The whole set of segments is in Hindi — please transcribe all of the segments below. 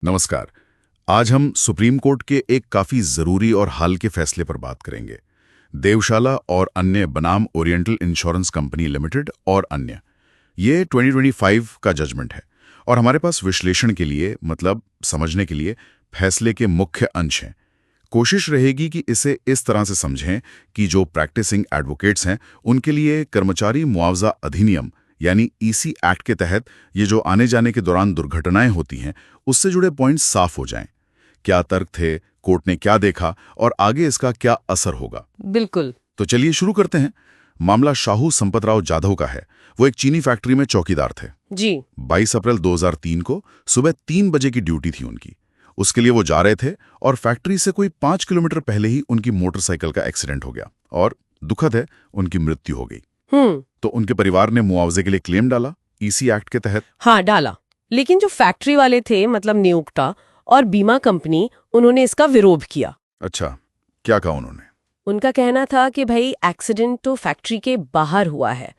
नमस्कार। आज हम सुप्रीम कोर्ट के एक काफी जरूरी और हाल के फैसले पर बात करेंगे। देवशाला और अन्य बनाम ओरिएंटल इंश्योरेंस कंपनी लिमिटेड और अन्य, ये 2025 का जजमेंट है और हमारे पास विश्लेषण के लिए, मतलब समझने के लिए फैसले के मुख्य अंश हैं। कोशिश रहेगी कि इसे इस तरह से समझें कि जो प्रैक्टिसिंग एडवोकेट्स हैं उनके लिए कर्मचारी मुआवजा अधिनियम यानी ईसी एक्ट के तहत ये जो आने जाने के दौरान दुर्घटनाएं होती हैं उससे जुड़े पॉइंट्स साफ हो जाएं। क्या तर्क थे, कोर्ट ने क्या देखा और आगे इसका क्या असर होगा। बिल्कुल। तो चलिए शुरू करते हैं। मामला शाहू संपतराव जाधव का है। वो एक चीनी फैक्ट्री में चौकीदार थे जी। 22 अप्रैल 2003 को सुबह 3 बजे की ड्यूटी थी उनकी। उसके लिए वो जा रहे थे और फैक्ट्री से कोई 5 किलोमीटर पहले ही उनकी मोटरसाइकिल का एक्सीडेंट हो गया और दुखद है, उनकी मृत्यु हो गई। तो उनके परिवार ने मुआवजे के लिए क्लेम डाला ईसी एक्ट के तहत। हाँ, डाला। लेकिन जो फैक्ट्री वाले थे, मतलब नियोक्ता और बीमा कंपनी, उन्होंने इसका विरोध किया। अच्छा, क्या कहा उन्होंने? उनका कहना था कि भाई एक्सीडेंट तो फैक्ट्री के बाहर हुआ है,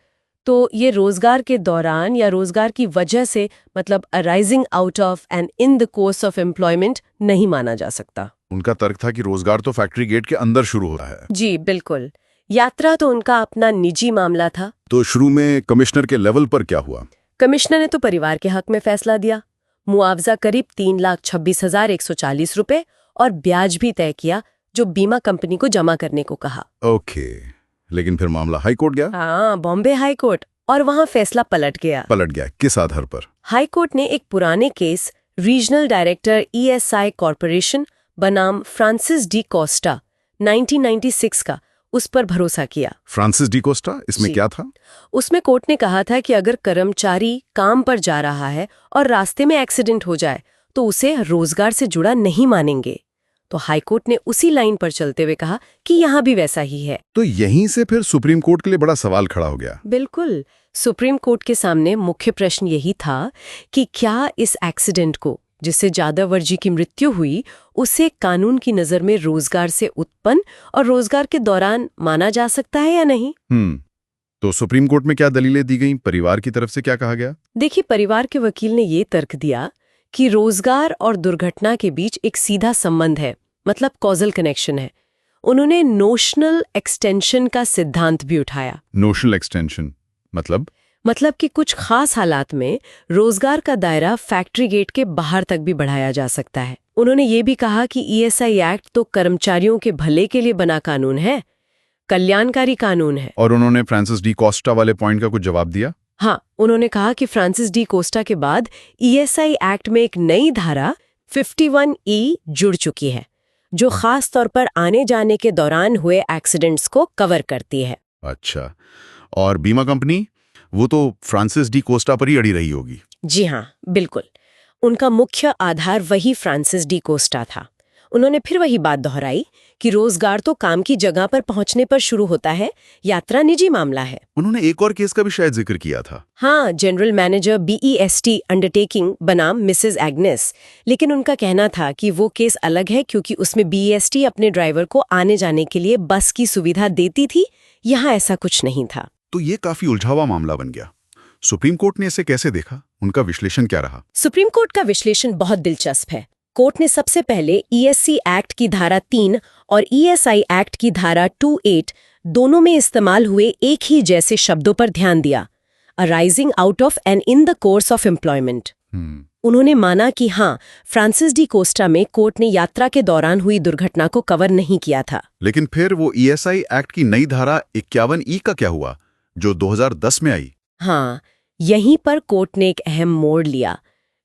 तो ये रोजगार के दौरान या रोजगार की वजह से, मतलब arising out of and in the course of employment नहीं माना जा सकता। उनका तर्क था कि रोजगार तो फैक्ट्री गेट के अंदर शुरू होता है। जी बिल्कुल। यात्रा तो उनका अपना निजी मामला था। तो शुरू में कमिश्नर के लेवल पर क्या हुआ? कमिश्नर ने तो परिवार के हक में फैसला दिया। मुआवजा करीब 3,26,140 रुपए और ब्याज भी तय किया, जो बीमा कंपनी को जमा करने को कहा। ओके, लेकिन फिर मामला हाई कोर्ट गया। हाँ, बॉम्बे हाई कोर्ट, और वहाँ फैसला पलट गया। किस आधार पर? हाई कोर्ट ने एक पुराने case regional director ESI corporation बनाम फ्रांसिस डी कोस्टा 1996 का, उस पर भरोसा किया। फ्रांसिस डी कोस्टा, इसमें क्या था? उसमें कोर्ट ने कहा था कि अगर कर्मचारी काम पर जा रहा है और रास्ते में एक्सीडेंट हो जाए तो उसे रोजगार से जुड़ा नहीं मानेंगे। तो हाईकोर्ट ने उसी लाइन पर चलते हुए कहा कि यहाँ भी वैसा ही है। तो यहीं से फिर सुप्रीम कोर्ट के लिए बड़ा सवाल खड़ा हो गया। बिल्कुल। सुप्रीम कोर्ट के सामने मुख्य प्रश्न यही था कि क्या इस एक्सीडेंट को, जिससे जादवर जी की मृत्यु हुई, उसे कानून की नजर में रोजगार से उत्पन्न और रोजगार के दौरान माना जा सकता है या नहीं। तो सुप्रीम कोर्ट में क्या दलीलें दी गईं? परिवार की तरफ से क्या कहा गया? देखिए, परिवार के वकील ने ये तर्क दिया कि रोजगार और दुर्घटना के बीच एक सीधा संबंध है, मतलब कॉजल कनेक्शन है। उन्होंने नोशनल एक्सटेंशन का सिद्धांत भी उठाया। नोशनल एक्सटेंशन मतलब कि कुछ खास हालात में रोजगार का दायरा फैक्ट्री गेट के बाहर तक भी बढ़ाया जा सकता है। उन्होंने ये भी कहा कि ईएसआई एक्ट तो कर्मचारियों के भले के लिए बना कानून है, कल्याणकारी कानून है। और उन्होंने फ्रांसिस डी कोस्टा वाले पॉइंट का कुछ जवाब दिया। हाँ, उन्होंने कहा कि फ्रांसिस डी कोस्टा के बाद ईएसआई एक्ट में एक नई धारा 51E जुड़ चुकी है, जो खास तौर पर आने जाने के दौरान हुए एक्सीडेंट्स को कवर करती है। अच्छा, और बीमा कंपनी, वो तो फ्रांसिस डी कोस्टा पर ही अड़ी रही होगी। जी हाँ, बिल्कुल। उनका मुख्य आधार वही फ्रांसिस डी कोस्टा था। उन्होंने फिर वही बात दोहराई कि रोजगार तो काम की जगह पर पहुंचने पर शुरू होता है, यात्रा निजी मामला है। उन्होंने एक और केस का भी शायद जिक्र किया था। हाँ, जनरल मैनेजर BEST अंडरटेकिंग बनाम मिसेस एग्नेस। लेकिन उनका कहना था कि वो केस अलग है, क्योंकि उसमें BEST अपने ड्राइवर को आने जाने के लिए बस की सुविधा देती थी। यहाँ ऐसा कुछ नहीं था। तो ये काफी उलझा हुआ मामला बन गया। सुप्रीम कोर्ट ने इसे कैसे देखा? उनका विश्लेषण क्या रहा? सुप्रीम कोर्ट का विश्लेषण बहुत दिलचस्प है। कोर्ट ने सबसे पहले ESC एक्ट की धारा 3 और ESI एक्ट की धारा 28 दोनों में इस्तेमाल हुए एक ही जैसे शब्दों पर ध्यान दिया, arising out of and in the course of employment. उन्होंने माना कि हाँ, फ्रांसिस डी कोस्टा में कोर्ट ने यात्रा के दौरान हुई दुर्घटना को कवर नहीं किया था। लेकिन फिर वो ESI एक्ट की नई धारा 51E का क्या हुआ, जो 2010 में आई? हाँ, यहीं पर कोर्ट ने एक अहम मोड़ लिया।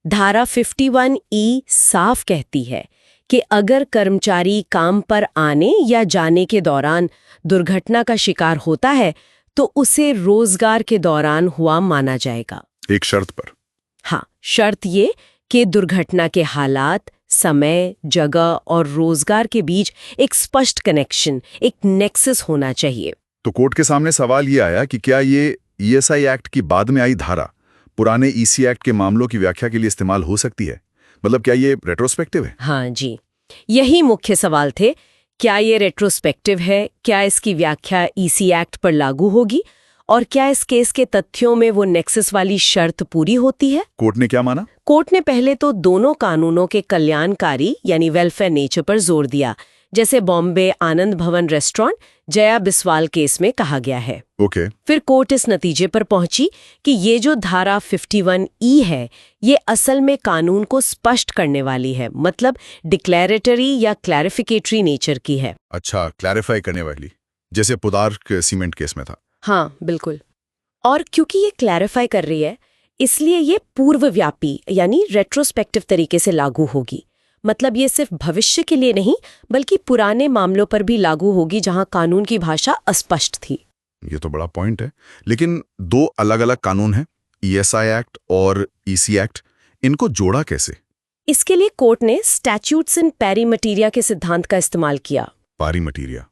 धारा 51E साफ कहती है कि अगर कर्मचारी काम पर आने या जाने के दौरान दुर्घटना का शिकार होता है तो उसे रोजगार के दौरान हुआ माना जाएगा। एक शर्त पर। हाँ, शर्त ये कि दुर्घटना के हालात, समय, जगह और रोजगार के बीच एक स्पष्ट कनेक्शन, एक नेक्सस होना चाहिए। तो कोर्ट के सामने सवाल ये आया कि क्या ये ESI एक्ट की बाद में आई धारा पुराने EC एक्ट के मामलों की व्याख्या के लिए इस्तेमाल हो सकती है? मतलब क्या ये रेट्रोस्पेक्टिव है? हाँ जी, यही मुख्य सवाल थे। क्या ये रेट्रोस्पेक्टिव है? क्या इसकी व्याख्या EC एक्ट पर लागू होगी? और क्या इस केस के तथ्यों में वो नेक्सस वाली शर्त पूरी होती है? कोर्ट ने क्या माना? कोर्ट ने पहले तो दोनों कानूनों के कल्याणकारी यानी वेलफेयर नेचर पर जोर दिया, जैसे बॉम्बे आनंद भवन रेस्टोरेंट जया बिस्वाल केस में कहा गया है। ओके। फिर कोर्ट इस नतीजे पर पहुंची कि ये जो धारा 51E है, ये असल में कानून को स्पष्ट करने वाली है, मतलब डिक्लेरेटरी या क्लैरिफिकेटरी नेचर की है। अच्छा, क्लैरिफाई करने वाली, जैसे पुदार के सीमेंट केस में था। हाँ, बिल्कुल। और क्योंकि ये क्लैरिफाई कर रही है, इसलिए ये पूर्वव्यापी यानी रेट्रोस्पेक्टिव तरीके से लागू होगी। मतलब ये सिर्फ भविष्य के लिए नहीं, बल्कि पुराने मामलों पर भी लागू होगी जहां कानून की भाषा अस्पष्ट थी। ये तो बड़ा पॉइंट है। लेकिन दो अलग-अलग कानून हैं, ईएसआई एक्ट और ईसी एक्ट, इनको जोड़ा कैसे? इसके लिए कोर्ट ने स्टैट्यूट्स इन पैरी मटीरिया के सिद्धांत का इस्तेमाल किया। पारी मटीरिया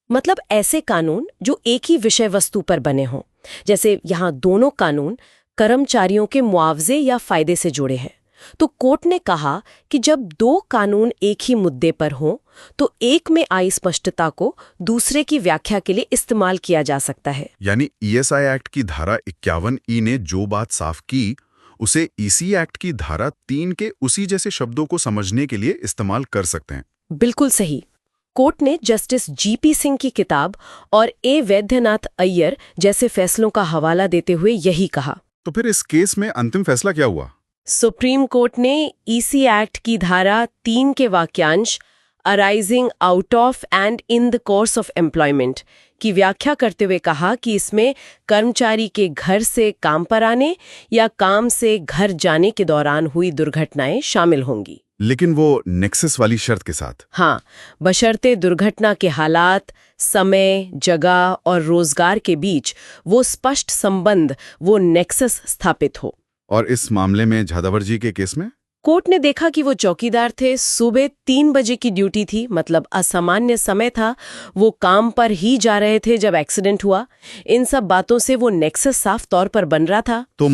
मतलब ऐसे कानून जो एक ही विषय वस्तु पर बने हों। जैसे यहाँ दोनों कानून कर्मचारियों के मुआवजे या फायदे से जुड़े हैं। तो कोर्ट ने कहा कि जब दो कानून एक ही मुद्दे पर हों, तो एक में आई स्पष्टता को दूसरे की व्याख्या के लिए इस्तेमाल किया जा सकता है। यानी ईएसआई एक्ट की धारा 51E ने जो बात साफ की, उसे ईसी एक्ट की धारा 3 के उसी जैसे शब्दों को समझने के लिए इस्तेमाल कर सकते हैं। बिल्कुल सही। कोर्ट ने जस्टिस जीपी सिंह की किताब और ए वैद्यनाथ अय्यर जैसे फैसलों का हवाला देते हुए यही कहा। तो फिर इस केस में अंतिम फैसला क्या हुआ? सुप्रीम कोर्ट ने ईसी एक्ट की धारा 3 के वाक्यांश arising out of and in the course of employment की व्याख्या करते हुए कहा कि इसमें कर्मचारी के घर से काम पर आने या काम से घर जाने के दौरान हुई दुर्घटनाएं शामिल होंगी। लेकिन वो नेक्सस वाली शर्त के साथ। हाँ, बशर्ते दुर्घटना के हालात, समय, जगह और रोजगार के बीच वो स्पष्ट संबंध, वो नेक्सस स्थापित हो। और इस मामले में जाधवर जी के केस में कोर्ट ने देखा कि वो चौकीदार थे, सुबह 3 बजे की ड्यूटी थी, मतलब असामान्य समय था, वो काम पर ही जा रहे थे जब एक्सीडेंट हुआ। इन सब बातों से वो नेक्सस साफ तौर पर बन रहा था। तो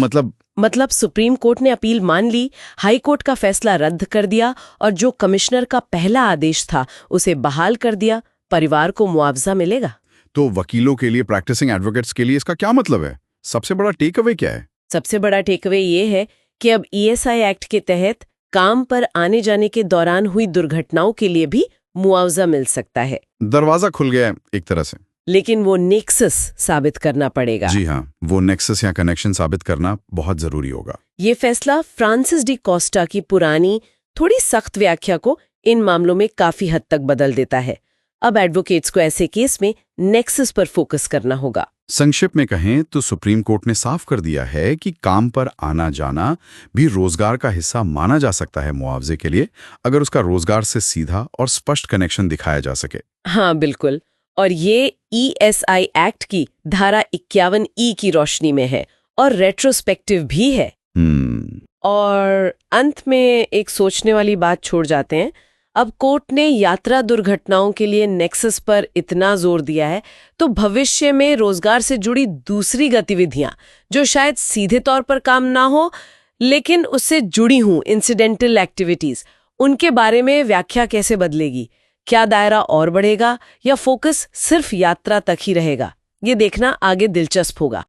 मतलब सुप्रीम कोर्ट ने अपील मान ली, हाई कोर्ट का फैसला रद्द कर दिया और जो कमिश्नर का पहला आदेश था उसे बहाल कर दिया। परिवार को मुआवजा मिलेगा। तो वकीलों के लिए, प्रैक्टिसिंग एडवोकेट्स के लिए इसका क्या मतलब है? सबसे बड़ा टेक अवे क्या है? सबसे बड़ा टेकअवे ये है कि अब ईएसआई एक्ट के तहत काम पर आने जाने के दौरान हुई दुर्घटनाओं के लिए भी मुआवजा मिल सकता है। दरवाजा खुल गया है एक तरह से। लेकिन वो नेक्सस साबित करना पड़ेगा। जी हाँ, वो नेक्सस या कनेक्शन साबित करना बहुत जरूरी होगा। ये फैसला फ्रांसिस डी कोस्टा की पुरानी थोड़ी सख्त व्याख्या को इन मामलों में काफी हद तक बदल देता है। अब एडवोकेट्स को ऐसे केस में नेक्सस पर फोकस करना होगा। संक्षिप्त में कहें तो सुप्रीम कोर्ट ने साफ कर दिया है कि काम पर आना जाना भी रोजगार का हिस्सा माना जा सकता है मुआवजे के लिए, अगर उसका रोजगार से सीधा और स्पष्ट कनेक्शन दिखाया जा सके। हाँ, बिल्कुल। और ये ईएसआई एक्ट की धारा 51E की रोशनी में है और रेट्रोस्पेक्टिव भी है। और अंत में एक सोचने वाली बात छोड़ जाते हैं। अब कोर्ट ने यात्रा दुर्घटनाओं के लिए नेक्सस पर इतना जोर दिया है, तो भविष्य में रोजगार से जुड़ी दूसरी गतिविधियां जो शायद सीधे तौर पर काम ना हो लेकिन उससे जुड़ी हूं, इंसिडेंटल एक्टिविटीज, उनके बारे में व्याख्या कैसे बदलेगी? क्या दायरा और बढ़ेगा या फोकस सिर्फ यात्रा तक ही रहेगा? ये देखना आगे दिलचस्प होगा।